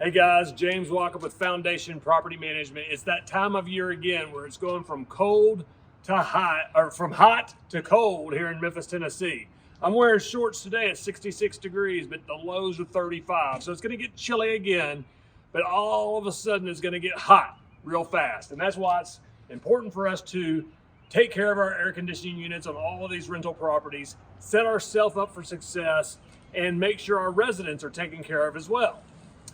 Hey guys, James Wachob with Foundation Property Management. It's that time of year again where it's going from cold to hot, or from hot to cold here in Memphis, Tennessee. I'm wearing shorts today at 66 degrees, but the lows are 35. So it's gonna get chilly again, but all of a sudden it's gonna get hot real fast. And that's why it's important for us to take care of our air conditioning units on all of these rental properties, set ourselves up for success, and make sure our residents are taken care of as well.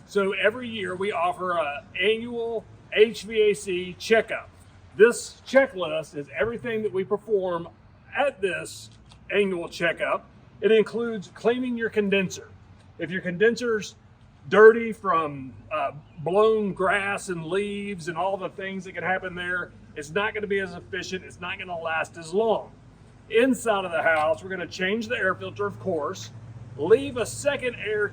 So every year we offer an annual HVAC checkup. This checklist is everything that we perform at this annual checkup. It includes cleaning your condenser. If your condenser's dirty from blown grass and leaves and all the things that can happen there, it's not going to be as efficient. It's not going to last as long. Inside of the house, we're going to change the air filter, of course, leave a second air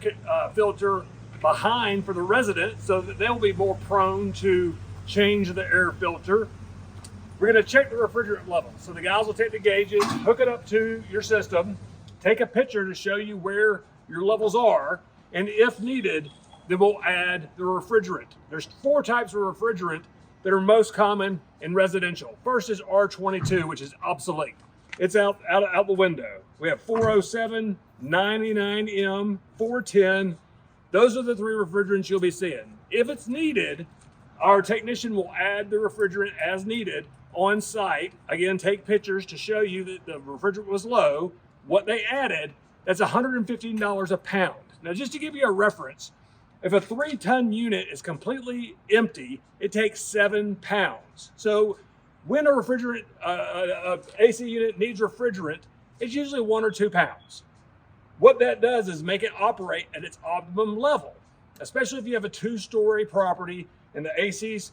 filter behind for the resident so that they'll be more prone to change the air filter. We're going to check the refrigerant level. So the guys will take the gauges, hook it up to your system, take a picture to show you where your levels are, and if needed, then we'll add the refrigerant. There's 4 types of refrigerant that are most common in residential. First is R22, which is obsolete. It's out the window. We have 407, 99M, 410. Those are the 3 refrigerants you'll be seeing. If it's needed, our technician will add the refrigerant as needed on site. Again, take pictures to show you that the refrigerant was low. What they added, that's $115 a pound. Now, just to give you a reference, if a 3-ton unit is completely empty, it takes 7 pounds. So when a refrigerant, AC unit needs refrigerant, it's usually 1 or 2 pounds. What that does is make it operate at its optimum level, especially if you have a 2-story property and the AC's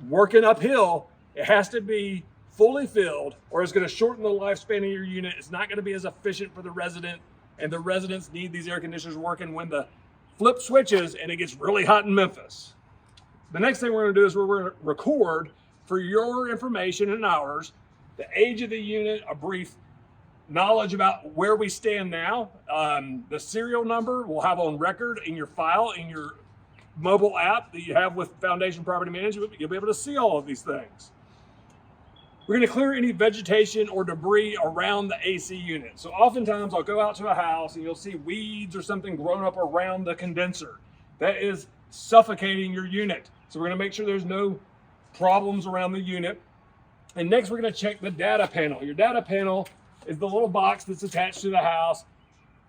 working uphill. It has to be fully filled or it's going to shorten the lifespan of your unit. It's not going to be as efficient for the resident, and the residents need these air conditioners working when the flip switches and it gets really hot in Memphis. The next thing we're going to do is we're going to record for your information and ours the age of the unit, a brief knowledge about where we stand now. The serial number we'll have on record in your file, in your mobile app that you have with Foundation Property Management. You'll be able to see all of these things. We're going to clear any vegetation or debris around the AC unit. So oftentimes I'll go out to a house and you'll see weeds or something grown up around the condenser. That is suffocating your unit. So we're going to make sure there's no problems around the unit. And next we're going to check the data panel. Your data panel is the little box that's attached to the house.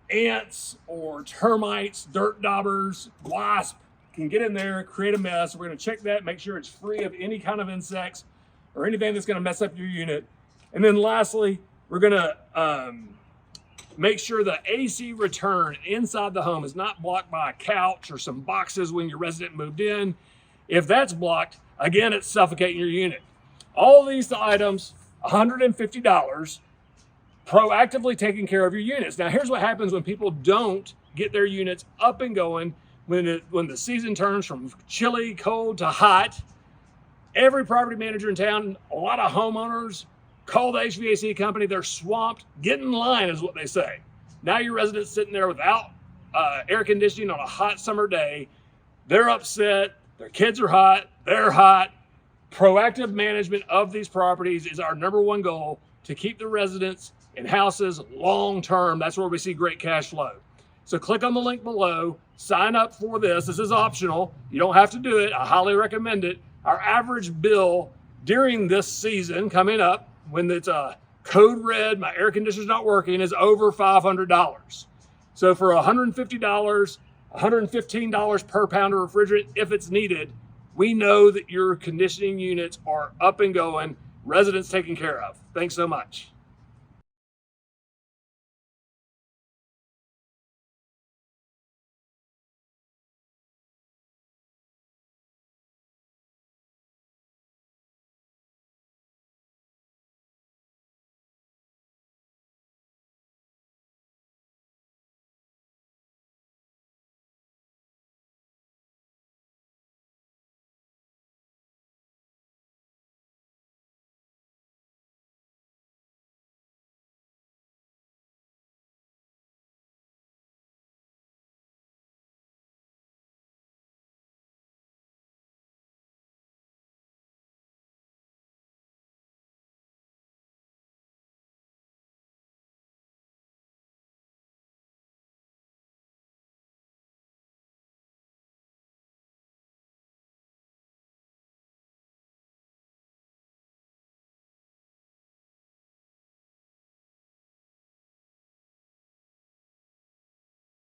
Ants or termites, dirt daubers, wasp can get in there, create a mess. We're going to check that, make sure it's free of any kind of insects or anything that's going to mess up your unit. And then lastly, we're going to make sure the AC return inside the home is not blocked by a couch or some boxes when your resident moved in. If that's blocked, again, it's suffocating your unit. All these items, $150, proactively taking care of your units. Now, here's what happens when people don't get their units up and going when the season turns from chilly, cold to hot. Every property manager in town, a lot of homeowners call the HVAC company. They're swamped. Get in line is what they say. Now your residents sitting there without air conditioning on a hot summer day. They're upset. Their kids are hot. They're hot. Proactive management of these properties is our #1 goal, to keep the residents in houses long term. That's where we see great cash flow. So click on the link below, sign up for this. This is optional. You don't have to do it. I highly recommend it. Our average bill during this season coming up, when it's a code red, my air conditioner's not working, is over $500. So for $150, $115 per pound of refrigerant, if it's needed, we know that your conditioning units are up and going, residents taken care of. Thanks so much.